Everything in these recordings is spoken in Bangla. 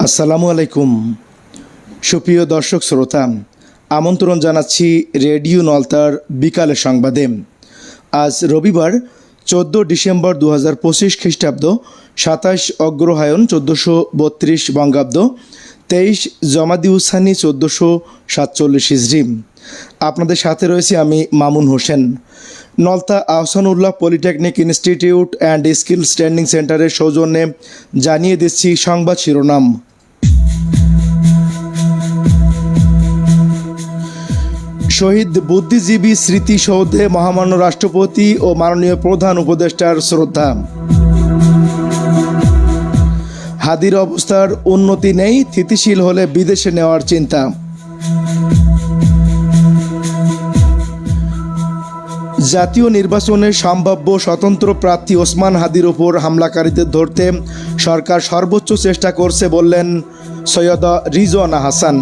আসসালামু আলাইকুম সুপ্রিয় দর্শক শ্রোতা, আমন্ত্রণ জানাচ্ছি রেডিও নলতার বিকালের সংবাদে। আজ রবিবার 14 ডিসেম্বর 2025 খ্রিস্টাব্দ, 27 অগ্রহায়ণ 1432 বঙ্গাব্দ, 23 জমাদিউসানি 1447 হিজরি। আপনাদের সাথে রয়েছে আমি Mamun Hossain. Nalta Ahsanullah polytechnic institute and skill training সেন্টারের সৌজন্যে জানিয়ে দিচ্ছি সংবাদ শিরোনাম। শহীদ বুদ্ধিজীবী স্মৃতিসৌধে মহামান্য রাষ্ট্রপতি ও মাননীয় প্রধান উপদেষ্টার শ্রদ্ধা। হাদির অবস্থার উন্নতি নেই, স্থিতিশীল হলে বিদেশে নেওয়ার চিন্তা। জাতীয় নির্বাচনে সম্ভাব্য স্বতন্ত্র প্রার্থী ওসমান হাদির ওপর হামলাকারীদের ধরতে সরকার সর্বোচ্চ চেষ্টা করছে বললেন সৈয়দা রিজওয়ানা হাসান।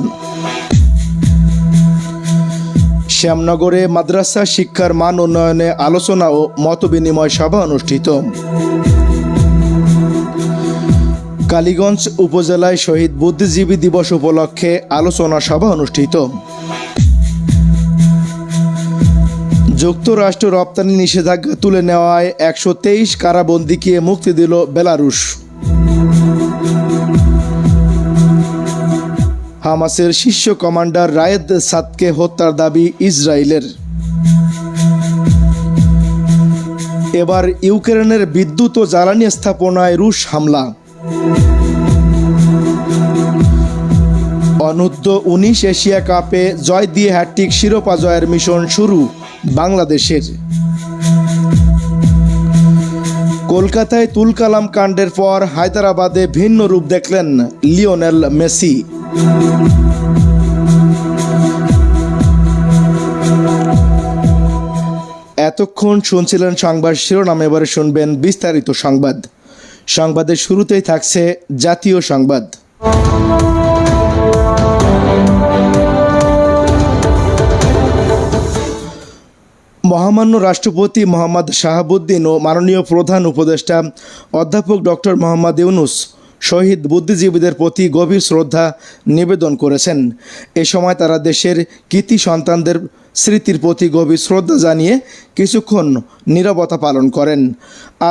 শ্যামনগরে মাদ্রাসা শিক্ষার মান উন্নয়নে আলোচনা ও মতবিনিময় সভা অনুষ্ঠিত। কালীগঞ্জ উপজেলায় শহীদ বুদ্ধিজীবী দিবস উপলক্ষে আলোচনা সভা অনুষ্ঠিত। যুক্তরাষ্ট্র রপ্তানি নিষেধাজ্ঞা তুলে নেওয়ায় 123 কারাবন্দীকে মুক্তি দিল বেলারুশ। হামাসের শীর্ষ কমান্ডার রায়েদ সাদকে হত্যার দাবি ইসরায়েলের। এবার ইউক্রেনের বিদ্যুৎ ও জ্বালানি স্থাপনায় রুশ হামলা। অনূর্ধ্ব-19 এশিয়া কাপে জয় দিয়ে হ্যাটট্রিক শিরোপা জয়ের মিশন শুরু বাংলাদেশের। কলকাতায় তুলকালাম কাণ্ডের পর হায়দরাবাদে ভিন্ন রূপ দেখলেন লিওনেল মেসি। এতক্ষণ শুনছিলেন সংবাদ শিরোনাম, এবারে শুনবেন বিস্তারিত সংবাদ। সংবাদের শুরুতেই থাকছে জাতীয় সংবাদ। মহামান্য রাষ্ট্রপতি মোহাম্মদ শাহাবুদ্দিন ও মাননীয় প্রধান উপদেষ্টা অধ্যাপক ডক্টর মোহাম্মদ ইউনুস শহীদ বুদ্ধিজীবীদের প্রতি গভীর শ্রদ্ধা নিবেদন করেছেন। এ সময় তারা দেশের কৃতি সন্তানদের স্মৃতির প্রতি গভীর শ্রদ্ধা জানিয়ে কিছুক্ষণ নীরবতা পালন করেন।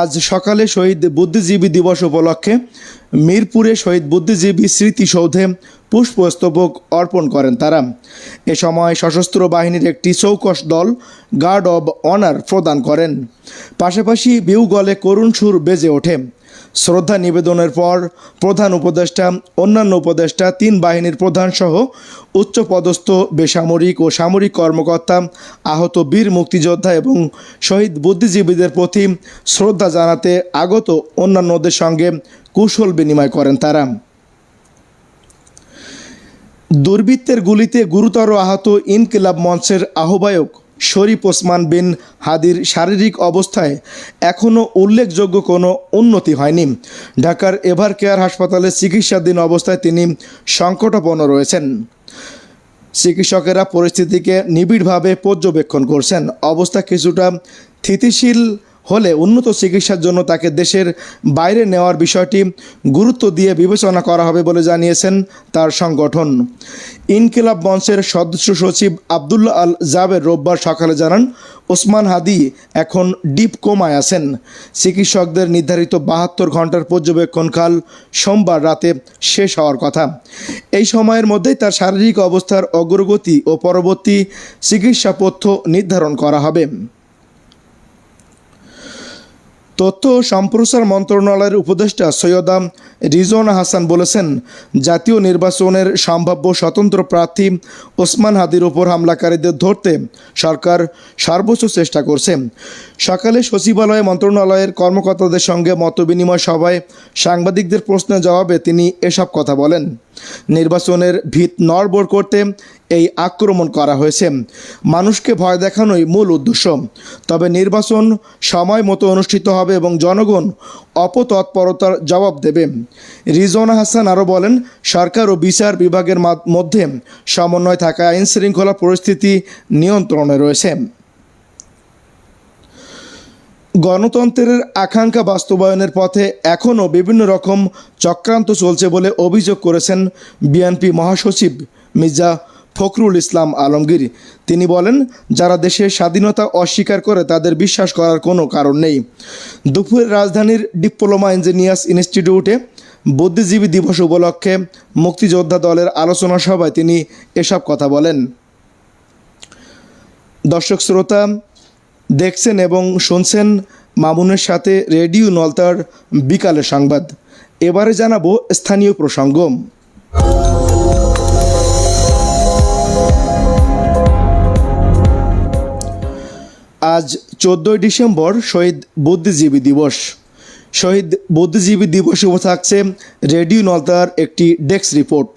আজ সকালে শহীদ বুদ্ধিজীবী দিবস উপলক্ষে মিরপুরে শহীদ বুদ্ধিজীবী স্মৃতিসৌধে পুষ্পস্তবক অর্পণ করেন তারা। এ সময় সশস্ত্র বাহিনীর একটি চৌকস দল গার্ড অব অনার প্রদান করেন। পাশাপাশি বিউগলে করুণ সুর বেজে ওঠে। শ্রদ্ধা নিবেদনের পর প্রধান উপদেষ্টা, অন্যান্য উপদেষ্টা, 3 বাহিনীর প্রধানসহ উচ্চপদস্থ বেসামরিক ও সামরিক কর্মকর্তা, আহত বীর মুক্তিযোদ্ধা এবং শহীদ বুদ্ধিজীবীদের প্রতি শ্রদ্ধা জানাতে আগত অন্যান্যদের সঙ্গে কুশল বিনিময় করেন তারা। দুর্বৃত্তের গুলিতে গুরুতর আহত ইনকিলাব মঞ্চের আহ্বায়ক শরীফ ওসমান বিন হাদির শারীরিক অবস্থায় এখনও উল্লেখযোগ্য কোনো উন্নতি হয়নি। ঢাকার এভার কেয়ার হাসপাতালে চিকিৎসাধীন অবস্থায় তিনি সংকটাপন্ন রয়েছেন। চিকিৎসকেরা পরিস্থিতিকে নিবিড়ভাবে পর্যবেক্ষণ করছেন। অবস্থা কিছুটা স্থিতিশীল হলে উন্নত চিকিৎসার জন্য তাকে দেশের বাইরে নেওয়ার বিষয়টি গুরুত্ব দিয়ে বিবেচনা করা হবে বলে জানিয়েছেন তার সংগঠন। ইনকিলাব মঞ্চের সদস্য সচিব আবদুল্লাহ আল জাবের রোববার সকালে জানান, ওসমান হাদি এখন ডিপ কোমায় আছেন। চিকিৎসকদের নির্ধারিত 72 ঘন্টার পর্যবেক্ষণকাল সোমবার রাতে শেষ হওয়ার কথা। এই সময়ের মধ্যেই তার শারীরিক অবস্থার অগ্রগতি ও পরবর্তী চিকিৎসা পথ্য নির্ধারণ করা হবে। তথ্য ও সম্প্রচার মন্ত্রণালয়ের উপদেষ্টা সৈয়দা রিজওয়ানা হাসান বলেছেন, জাতীয় নির্বাচনের সম্ভাব্য স্বতন্ত্র প্রার্থী ওসমান হাদির ওপর হামলাকারীদের ধরতে সরকার সর্বোচ্চ চেষ্টা করছে। সকালে সচিবালয়ে মন্ত্রণালয়ের কর্মকর্তাদের সঙ্গে মতবিনিময় সভায় সাংবাদিকদের প্রশ্নের জবাবে তিনি এসব কথা বলেন। নির্বাচনের ভিত নড়বড় করতে এই আক্রমণ করা হয়েছে। মানুষকে ভয় দেখানোই মূল উদ্দেশ্য। তবে নির্বাচন সময় মতো অনুষ্ঠিত হবে এবং জনগণ অপতৎপরতার জবাব দেবে। রিজওয়ানা হাসান আরও বলেন, সরকার ও বিচার বিভাগের মধ্যে সমন্বয় থাকা আইনশৃঙ্খলা পরিস্থিতি নিয়ন্ত্রণে রয়েছে। গণতন্ত্রের আকাঙ্ক্ষা বাস্তবায়নের পথে এখনও বিভিন্ন রকম চক্রান্ত চলছে বলে অভিযোগ করেছেন বিএনপি মহাসচিব মির্জা ফখরুল ইসলাম আলমগীর। তিনি বলেন, যারা দেশের স্বাধীনতা অস্বীকার করে তাদের বিশ্বাস করার কোনো কারণ নেই। দুপুরে রাজধানীর ডিপ্লোমা ইঞ্জিনিয়ার্স ইনস্টিটিউটে বুদ্ধিজীবী দিবস উপলক্ষে মুক্তিযোদ্ধা দলের আলোচনা সভায় তিনি এসব কথা বলেন। দর্শক শ্রোতা, দেখছেন এবং শুনছেন মামুনের সাথে রেডিও নলতার বিকালের সংবাদ। এবারে জানাবো স্থানীয় প্রসঙ্গ। আজ 14 ডিসেম্বর শহীদ বুদ্ধিজীবী দিবস। শহীদ বুদ্ধিজীবী দিবস উপলক্ষে থাকছে রেডিও নলতার একটি ডেস্ক রিপোর্ট।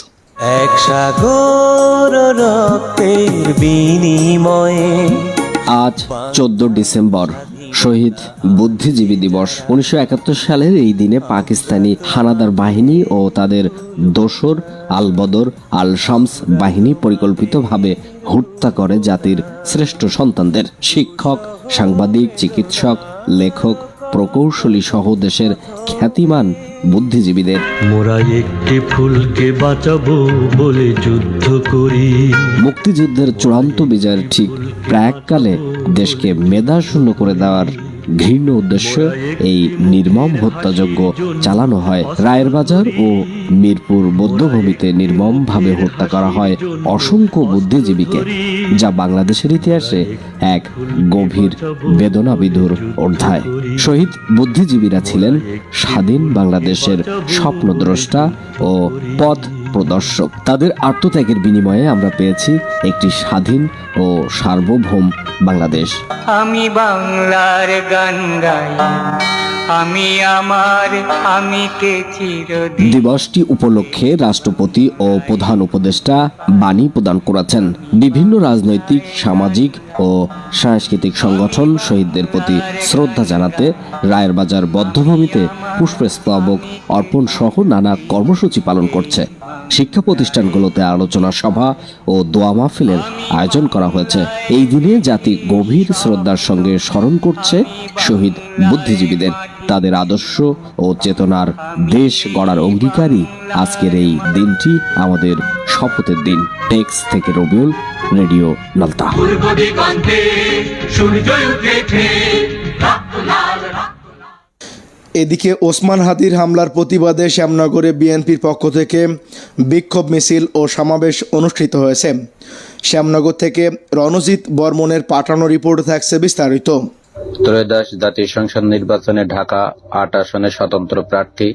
এক সাগর রক্তের বিনিময়ে আজ 14 ডিসেম্বর শহীদ বুদ্ধিজীবী দিবস। 1971 সালের এই দিনে পাকিস্তানি হানাদার বাহিনী ও তাদের দোসর আল বদর আল শামস বাহিনী পরিকল্পিতভাবে হত্যা করে জাতির শ্রেষ্ঠ সন্তানদের। শিক্ষক, সাংবাদিক, চিকিৎসক, লেখক, প্রকৌশলী সহ দেশের খ্যাতিমান বুদ্ধিজীবীদের। মোরা একটি ফুলকে বাঁচাবো বলে যুদ্ধ করি। মুক্তিযুদ্ধের চূড়ান্ত বিজয়ের ঠিক প্রাককালে দেশকে মেধাশূন্য করে দেওয়ার ঘৃণ্য উদ্দেশ্যে এই নির্মম হত্যাযজ্ঞ চালানো হয়। রায়ের বাজার ও মিরপুর বৌদ্ধভূমিতে নির্মমভাবে হত্যা করা হয় অসংখ্য বুদ্ধিজীবীকে, যা বাংলাদেশের ইতিহাসে এক গভীর বেদনাবিধুর অধ্যায়। শহীদ বুদ্ধিজীবীরা ছিলেন স্বাধীন বাংলাদেশের স্বপ্নদ্রষ্টা ও পথ প্রদর্শক। তাদের আত্মত্যাগের বিনিময়ে আমরা পেয়েছি একটি স্বাধীন ও সার্বভৌম বাংলাদেশ। আমি বাংলার গান গাই, আমি আমার আমিকে চিরদিন। দিবসটি উপলক্ষে রাষ্ট্রপতি ও প্রধান উপদেষ্টা বাণী প্রদান করেছেন। বিভিন্ন রাজনৈতিক, সামাজিক ও সাংস্কৃতিক সংগঠন শহীদদের প্রতি শ্রদ্ধা জানাতে রায়ের বাজার বদ্ধভূমিতে পুষ্পস্তবক অর্পণ সহ নানা কর্মসূচি পালন করছে। শিক্ষা প্রতিষ্ঠানগুলোতে আলোচনা সভা ও দোয়া মাহফিলের আয়োজন করা হয়েছে। এই দিনে জাতি গভীর শ্রদ্ধার সঙ্গে স্মরণ করছে শহীদ বুদ্ধিজীবীদের। তাদের আদর্শ ও চেতনার দেশ গড়ার অঙ্গীকারী আজকের এই দিনটি আমাদের শপথের দিন। টেক্স থেকে রবিউল, রেডিও নলতা। এদিকে ওসমান হাদির হামলার প্রতিবাদে শ্যামনগরে বিএনপির পক্ষ থেকে বিক্ষোভ মিছিল ও সমাবেশ অনুষ্ঠিত হয়েছে। শ্যামনগর থেকে রণজিৎ বর্মনের পাঠানো রিপোর্ট থাকছে বিস্তারিত। ত্রয়োদশ জাতীয় সংসদ নির্বাচনে ঢাকা ৮ আসনে স্বতন্ত্র প্রার্থী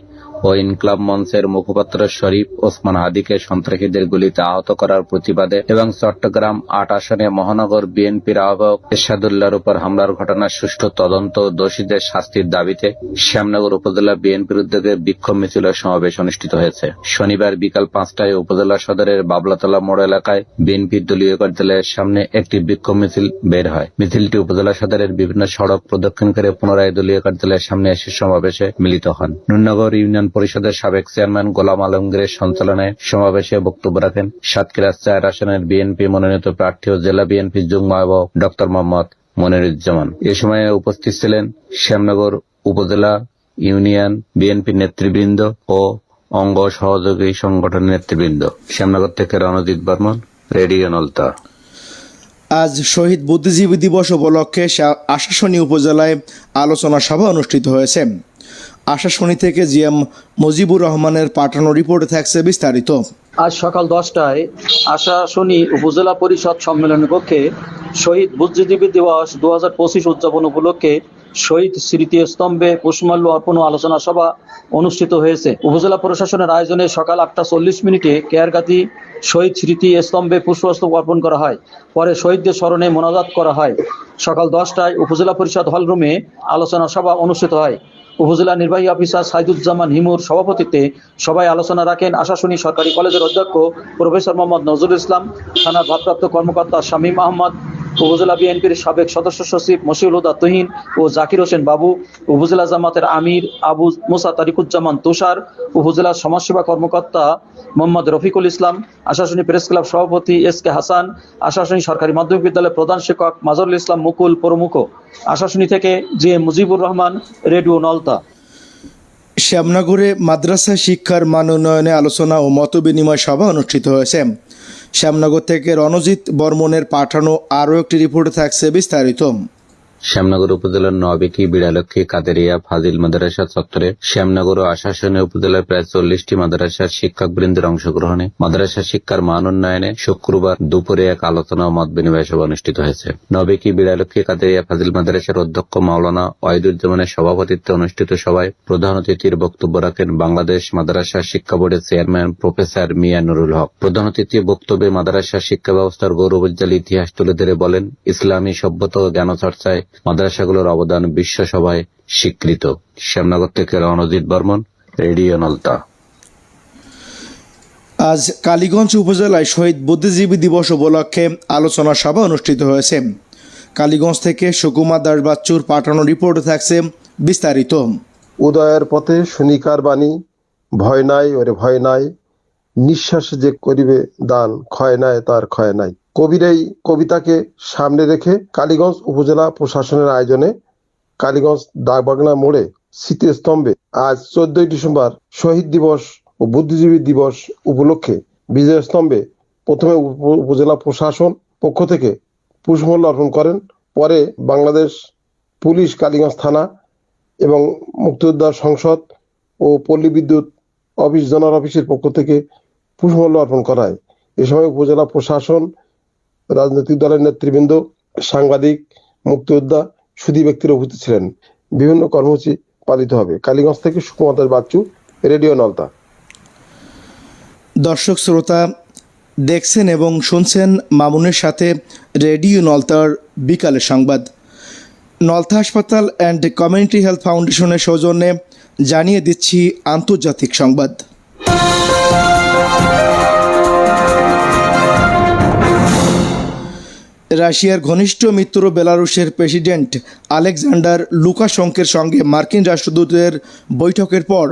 ও ইনকলাব মঞ্চের মুখপাত্র শরীফ ওসমান হাদিকে সন্ত্রাসীদের গুলিতে আহত করার প্রতিবাদে এবং চট্টগ্রাম ৮ আসনে মহানগর বিএনপির আহ্বায়ক এরশাদুল্লাহর উপর হামলার ঘটনার সুষ্ঠু তদন্ত ও দোষীদের শাস্তির দাবিতে শ্যামনগর উপজেলা বিএনপির উদ্যোগে বিক্ষোভ মিছিল ও সমাবেশ অনুষ্ঠিত হয়েছে। শনিবার বিকাল ৫টায় উপজেলা সদরের বাবলাতলা মোড় এলাকায় বিএনপির দলীয় কার্যালয়ের সামনে একটি বিক্ষোভ মিছিল বের হয়। মিছিলটি উপজেলা সদরের বিভিন্ন সড়ক প্রদক্ষিণ করে পুনরায় দলীয় কার্যালয়ের সামনে এসে সমাবেশে মিলিত হন। নুরনগর ইউনিয়ন পরিষদের সাবেক চেয়ারম্যান গোলাম আলমগীরের সঞ্চালনায় সমাবেশে বক্তব্য রাখেন সাতক্ষীরা ৪ আসনের বিএনপি মনোনীত প্রার্থী ও জেলা বিএনপির যুগ্ম আহ্বায়ক ডক্টর মোহাম্মদ মনিরুজ্জামান। এ সময় উপস্থিত ছিলেন শ্যামনগর উপজেলা ইউনিয়ন বিএনপি নেতৃবৃন্দ ও অঙ্গ সহযোগী সংগঠনের নেতৃবৃন্দ। শ্যামনগর থেকে রণজিৎ বর্মন, রেডিও নলতা। আজ শহীদ বুদ্ধিজীবী দিবস উপলক্ষে আশাশুনি উপজেলায় আলোচনা সভা অনুষ্ঠিত হয়েছে। আশাশুনি থেকে জিএম মুজিবুর রহমানের পাঠানো রিপোর্টে থাকছে বিস্তারিত। আজ সকাল 10টায় আশাশুনি উপজেলা পরিষদ সম্মেলনের কক্ষে শহীদ বুদ্ধিজীবী দিবস 2025 উদযাপন উপলক্ষে শহীদ স্মৃতি স্তম্ভে পুষ্পমাল্য অর্পণ ও আলোচনা সভা অনুষ্ঠিত হয়েছে। উপজেলা প্রশাসনের আয়োজনে সকাল 8:40 কেয়ারগাতি শহীদ স্মৃতি স্তম্ভে পুষ্পস্তবক অর্পণ করা হয়। পরে শহীদদের স্মরণে মোনাজাত করা হয়। সকাল 10টায় উপজেলা পরিষদ হলরুমে আলোচনা সভা অনুষ্ঠিত হয়। উপজেলা নির্বাহী অফিসার সাইদুজ্জামান হিমুর সভাপতিত্বে সভায় আলোচনা রাখেন আশাশুনি সরকারি কলেজের অধ্যক্ষ প্রফেসর মোহাম্মদ নজরুল ইসলাম, থানার ভারপ্রাপ্ত কর্মকর্তা শামীম আহমদ, উপজেলা বিএনপির সাবেক সদস্য সচিব মশিউল হুদা তুহিন ও জাকির হোসেন বাবু, উপজেলা জামাতের আমির আবু মুসা তারিকুজ্জামান তুষার, উপজেলা সমাজসেবা কর্মকর্তা মোহাম্মদ রফিকুল ইসলাম, আশাশুনি প্রেস ক্লাব সভাপতি SK হাসান, আশাশুনি সরকারি মাধ্যমিক বিদ্যালয়ের প্রধান শিক্ষক মাজহারুল ইসলাম মুকুল প্রমুখ। আশাশুনি থেকে G M Mujibur Rahman, radio Nalta. শ্যামনগরে মাদ্রাসা শিক্ষার মান উন্নয়নে আলোচনা ও মতবিনিময় সভা অনুষ্ঠিত হয়েছে। শ্যামনগর থেকে রণজিৎ বর্মনের পাঠানো আরও একটি রিপোর্টে থাকছে বিস্তারিত। শ্যামনগর উপজেলার নবেকি, বিড়ালক্ষী, কাদেরিয়া, ফাজিল মাদ্রাসা চত্বরে শ্যামনগর ও আশাশুনি উপজেলার প্রায় 40টি মাদ্রাসার শিক্ষকবৃন্দের অংশগ্রহণে মাদ্রাসা শিক্ষার মান উন্নয়নে শুক্রবার দুপুরে এক আলোচনা ও মত বিনিময় সভা অনুষ্ঠিত হয়েছে। নবেকি, বিড়ালক্ষী, কাদেরিয়া, ফাজিল মাদ্রাসার অধ্যক্ষ মাওলানা ওয়াহিদুজ্জামানের সভাপতিত্বে অনুষ্ঠিত সভায় প্রধান অতিথির বক্তব্য রাখেন বাংলাদেশ মাদ্রাসা শিক্ষা বোর্ডের চেয়ারম্যান প্রফেসর মিয়া নুরুল হক। প্রধান অতিথির বক্তব্যে মাদ্রাসা শিক্ষা ব্যবস্থার গৌরবোজ্জ্বল ইতিহাস তুলে ধরে বলেন, ইসলামী সভ্যতা ও জ্ঞানচর্চায় মাদ্রাসাগুলোর অবদান বিশ্বসভায় স্বীকৃত। শ্যামনগর থেকে রণজিৎ বর্মন, রেডিও নলতা। আজ কালীগঞ্জ উপজেলায় শহীদ বুদ্ধিজীবী দিবস উপলক্ষে আলোচনা সভা অনুষ্ঠিত হয়েছে। কালীগঞ্জ থেকে সুকুমার দাস বাচ্চুর পাঠানো রিপোর্টে থাকছে বিস্তারিত। উদয়ের পথে শুনিকার বাণী, ভয় নাই ওরে ভয় নাই, নিঃশ্বাসে যে করিবে দান, ক্ষয় নাই তার ক্ষয় নাই। কবির এই কবিতাকে সামনে রেখে কালীগঞ্জ উপজেলা প্রশাসনের আয়োজনে কালীগঞ্জ ডাকবাংলা মোড়ে স্মৃতিস্তম্ভে আজ 14ই ডিসেম্বর শহীদ দিবস ও বুদ্ধিজীবী দিবস উপলক্ষে বিজয় স্তম্ভে প্রথমে উপজেলা প্রশাসন পক্ষ থেকে পুষ্পমাল্য অর্পণ করেন। পরে বাংলাদেশ পুলিশ, কালীগঞ্জ থানা এবং মুক্তিযোদ্ধা সংসদ ও পল্লী বিদ্যুৎ অফিস, জোনাল অফিসের পক্ষ থেকে পুষ্পমাল্য অর্পণ করা হয়। এ সময় উপজেলা প্রশাসন, রাজনৈতিক দলের নেতৃবৃন্দ, সাংবাদিক, মুক্তিযোদ্ধা, সুধী ব্যক্তিরা উপস্থিত ছিলেন। বিভিন্ন কর্মসূচি পালিত হবে। কালীগঞ্জ থেকে সুকুমার দাস বাচ্চু, রেডিও নলতা। দর্শক শ্রোতা, দেখছেন এবং শুনছেন মামুনের সাথে রেডিও নলতার বিকালের সংবাদ। নলতা হাসপাতাল অ্যান্ড কমিউনিটি হেলথ ফাউন্ডেশনের সৌজন্যে জানিয়ে দিচ্ছি আন্তর্জাতিক সংবাদ। রাশিয়ার ঘনিষ্ঠ মিত্র বেলারুশের প্রেসিডেন্ট আলেকজান্ডার লুকাশেঙ্কোর সঙ্গে মার্কিন রাষ্ট্রদূতের বৈঠকের পর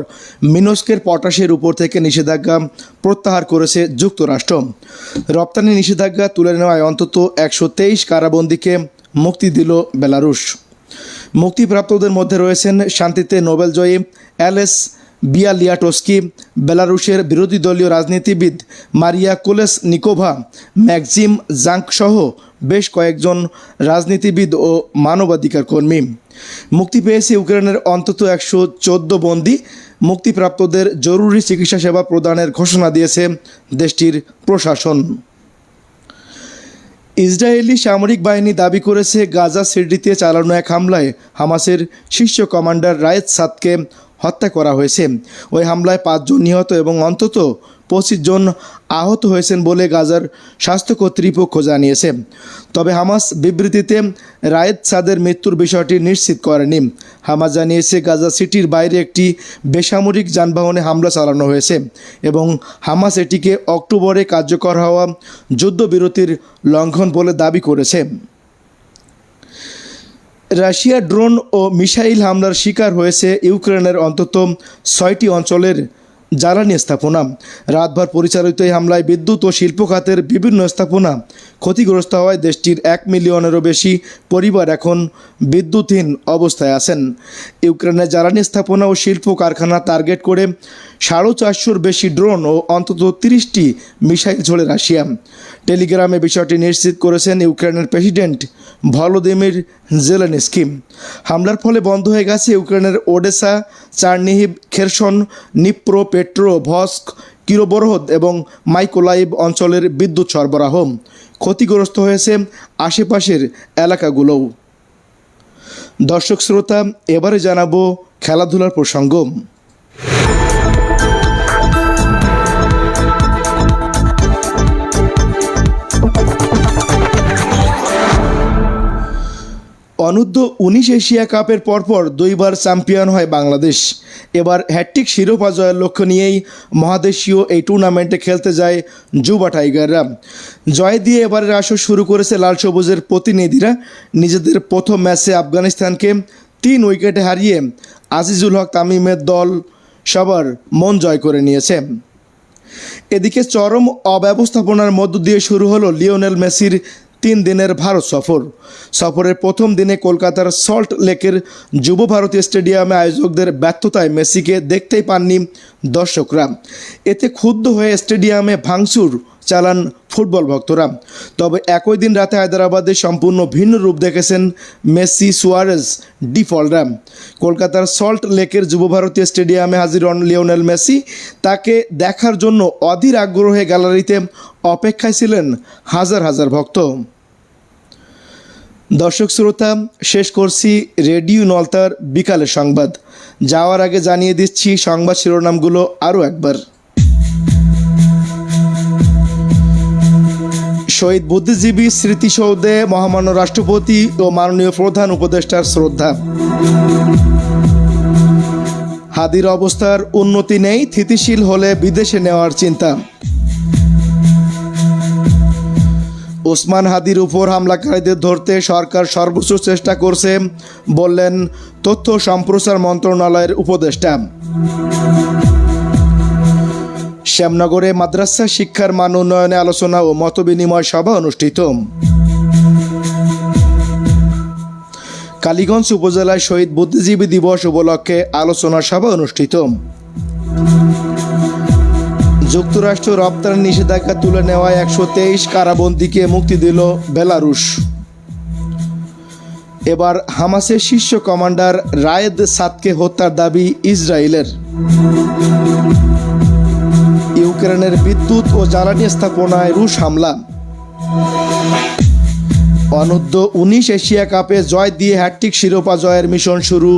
মিনস্কের পটাশের উপর থেকে নিষেধাজ্ঞা প্রত্যাহার করেছে যুক্তরাষ্ট্র। রপ্তানি নিষেধাজ্ঞা তুলে নেওয়ায় অন্তত 123 কারাবন্দীকে মুক্তি দিল বেলারুশ। মুক্তিপ্রাপ্তদের মধ্যে রয়েছেন শান্তিতে নোবেলজয়ী অ্যালেস বিয়ালিয়াটোস্কি, বেলারুশের বিরোধী দলীয় রাজনীতিবিদ মারিয়া কোলেসনিকোভা, ম্যাক্সিম জাঙ্ক সহ বেশ কয়েকজন রাজনীতিবিদ ও মানবাধিকার কর্মী। মুক্তি পেয়েছে ইউক্রেনের অন্তত 114 বন্দী। মুক্তিপ্রাপ্তদের জরুরি চিকিৎসা সেবা প্রদানের ঘোষণা দিয়েছে দেশটির প্রশাসন। ইসরায়েলি সামরিক বাহিনী দাবি করেছে গাজা সিটিতে চালানো এক হামলায় হামাসের শীর্ষ কমান্ডার রায়েদ সাদকে হত্যা করা হয়েছে। ওই হামলায় 5 জন নিহত এবং অন্তত 25 জন আহত হয়েছেন বলে গাজার স্বাস্থ্য কর্তৃপক্ষ জানিয়েছে। তবে হামাস বিবৃতিতে রায়েদ সাদের মৃত্যুর বিষয়টি নিশ্চিত করেনি। হামাস জানিয়েছে গাজা সিটির বাইরে একটি বেসামরিক যানবাহনে হামলা চালানো হয়েছে এবং হামাস এটিকে অক্টোবরে কার্যকর হওয়া যুদ্ধবিরতির লঙ্ঘন বলে দাবি করেছে। রাশিয়া ড্রোন ও মিসাইল হামলার শিকার হয়েছে ইউক্রেনের অন্তত 6টি অঞ্চলের জ্বালানি স্থাপনা। রাতভর পরিচালিত এই হামলায় বিদ্যুৎ ও শিল্প খাতের বিভিন্ন স্থাপনা ক্ষতিগ্রস্ত হওয়ায় দেশটির 1 মিলিয়নেরও বেশি পরিবার এখন বিদ্যুৎহীন অবস্থায় আছেন। ইউক্রেনের জ্বালানি স্থাপনা ও শিল্প কারখানা টার্গেট করে 450-র বেশি ড্রোন ও অন্তত 30টি মিসাইল ছোড়ে রাশিয়া। টেলিগ্রামে বিষয়টি নিশ্চিত করেছেন ইউক্রেনের প্রেসিডেন্ট ভলোদিমির জেলেনস্কি। হামলার ফলে বন্ধ হয়ে গেছে ইউক্রেনের ওডেসা, চার্নিহিভ, খেরসন, নিপ্রো, পেট্রো, ভস্ক, কিরোবরহদ এবং মাইকোলাইভ অঞ্চলের বিদ্যুৎ সরবরাহ। ক্ষতিগ্রস্ত হয়েছে আশেপাশের এলাকাগুলোও। দর্শক শ্রোতা, এবারে জানাবো খেলাধুলার প্রসঙ্গ। অনূর্ধ্ব 19 এশিয়া কাপের পরপর 2বার চ্যাম্পিয়ন হয় বাংলাদেশ। এবার হ্যাটট্রিক শিরোপা জয়ের লক্ষ্য নিয়েই মহাদেশীয় এই টুর্নামেন্টে খেলতে যায় যুবা টাইগাররা। জয় দিয়ে এবারের আসর শুরু করেছে লাল সবুজের প্রতিনিধিরা। নিজেদের প্রথম ম্যাচে আফগানিস্তানকে 3 উইকেটে হারিয়ে আজিজুল হক তামিমের দল সবার মন জয় করে নিয়েছে। এদিকে চরম অব্যবস্থাপনার মধ্য দিয়ে শুরু হলো লিওনেল মেসির 3 দিনের ভারত সফরের প্রথম দিনে কলকাতার সল্ট লেকের যুব ভারতী স্টেডিয়ামে আয়োজকদের ব্যর্থতায় মেসিকে দেখতেই পাননি দর্শকরা। এতে ক্ষুব্ধ হয়ে স্টেডিয়ামে ভাঙচুর চালান ফুটবল ভক্তরা। তবে একই দিন রাতে হায়দ্রাবাদে সম্পূর্ণ ভিন্ন রূপ দেখেছেন মেসি, সুয়ারেজ, ডিফলরা। কলকাতার সল্ট লেকের যুব ভারতী স্টেডিয়ামে হাজির হন লিওনেল মেসি। তাকে দেখার জন্য অধীর আগ্রহে গ্যালারিতে অপেক্ষায় ছিলেন হাজার হাজার ভক্ত। দর্শক শ্রোতা, শেষ করছি রেডিও নলতার বিকালের সংবাদ। যাওয়ার আগে জানিয়ে দিচ্ছি সংবাদ শিরোনামগুলো আরও একবার। শহীদ বুদ্ধিজীবী স্মৃতিসৌধে মহামান্য রাষ্ট্রপতি ও মাননীয় প্রধান উপদেষ্টার শ্রদ্ধা। হাদির অবস্থার উন্নতি নেই, স্থিতিশীল হলে বিদেশে নেওয়ার চিন্তা। ওসমান হাদির উপর হামলাকারীদের ধরতে সরকার সর্বোচ্চ চেষ্টা করছে বললেন তথ্য সম্প্রচার মন্ত্রণালয়ের উপদেষ্টা। শ্যামনগরে মাদ্রাসা শিক্ষার মান উন্নয়নে আলোচনা ও মতবিনিময় সভা অনুষ্ঠিত। কালীগঞ্জ উপজেলায় শহীদ বুদ্ধিজীবী দিবস উপলক্ষে আলোচনা সভা অনুষ্ঠিত। যুক্তরাষ্ট্র রপ্তানি নিষেধাজ্ঞা তুলে নেওয়ায় 123 কারাবন্দীকে মুক্তি দিল বেলারুশ। এবার হামাসের শীর্ষ কমান্ডার রায়েদ সাদকে হত্যার দাবি ইসরায়েলের। ইউক্রেনের বিদ্যুৎ ও জ্বালানি স্থাপনায় রুশ হামলা। অনূর্ধ্ব 19 এশিয়া কাপে জয় দিয়ে হ্যাটট্রিক শিরোপা জয়ের মিশন শুরু